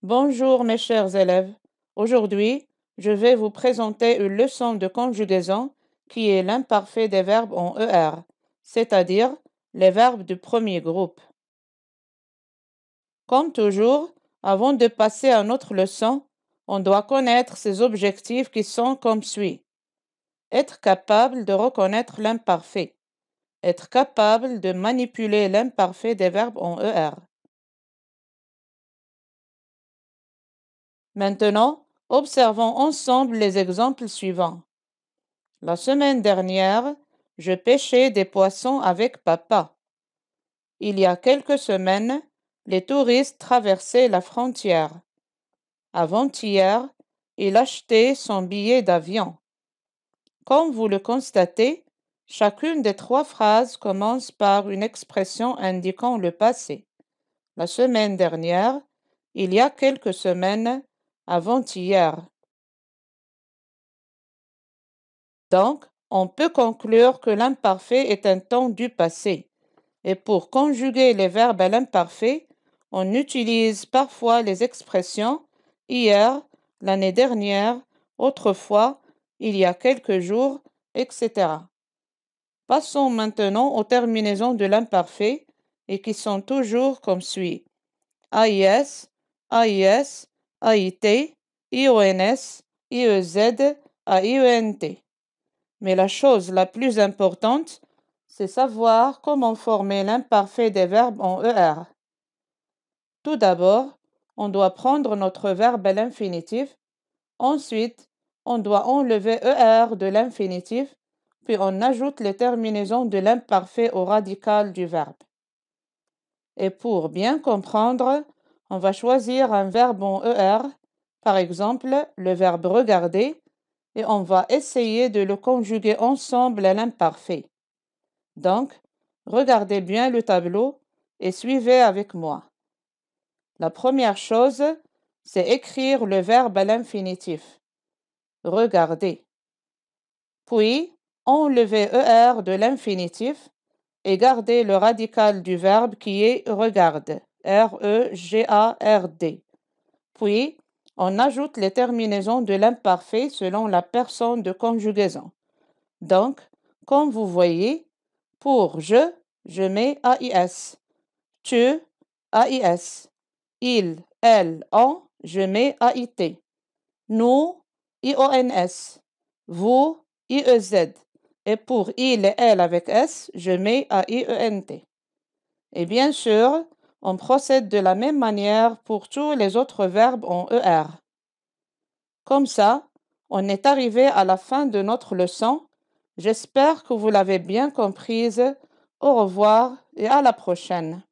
Bonjour mes chers élèves. Aujourd'hui, je vais vous présenter une leçon de conjugaison qui est l'imparfait des verbes en ER, c'est-à-dire les verbes du premier groupe. Comme toujours, avant de passer à notre leçon, on doit connaître ses objectifs qui sont comme suit. Être capable de reconnaître l'imparfait. Être capable de manipuler l'imparfait des verbes en ER. Maintenant, observons ensemble les exemples suivants. La semaine dernière, je pêchais des poissons avec papa. Il y a quelques semaines, les touristes traversaient la frontière. Avant-hier, il achetait son billet d'avion. Comme vous le constatez, chacune des trois phrases commence par une expression indiquant le passé. La semaine dernière, il y a quelques semaines, avant-hier. Donc, on peut conclure que l'imparfait est un temps du passé. Et pour conjuguer les verbes à l'imparfait, on utilise parfois les expressions hier, l'année dernière, autrefois, il y a quelques jours, etc. Passons maintenant aux terminaisons de l'imparfait et qui sont toujours comme suit. AIS, AIS, AIT, IONS, IEZ, AIENT. Mais la chose la plus importante, c'est savoir comment former l'imparfait des verbes en ER. Tout d'abord, on doit prendre notre verbe à l'infinitif. Ensuite, on doit enlever ER de l'infinitif, puis on ajoute les terminaisons de l'imparfait au radical du verbe. Et pour bien comprendre, on va choisir un verbe en ER, par exemple le verbe regarder, et on va essayer de le conjuguer ensemble à l'imparfait. Donc, regardez bien le tableau et suivez avec moi. La première chose, c'est écrire le verbe à l'infinitif. Regarder. Puis, enlever ER de l'infinitif et garder le radical du verbe qui est regarde. R-E-G-A-R-D. Puis, on ajoute les terminaisons de l'imparfait selon la personne de conjugaison. Donc, comme vous voyez, pour je mets AIS. Tu, AIS. Il, elle, on, je mets AIT. Nous, IONS. Vous, IEZ. Et pour il et elle avec S, je mets AIENT. Et bien sûr, on procède de la même manière pour tous les autres verbes en ER. Comme ça, on est arrivé à la fin de notre leçon. J'espère que vous l'avez bien comprise. Au revoir et à la prochaine.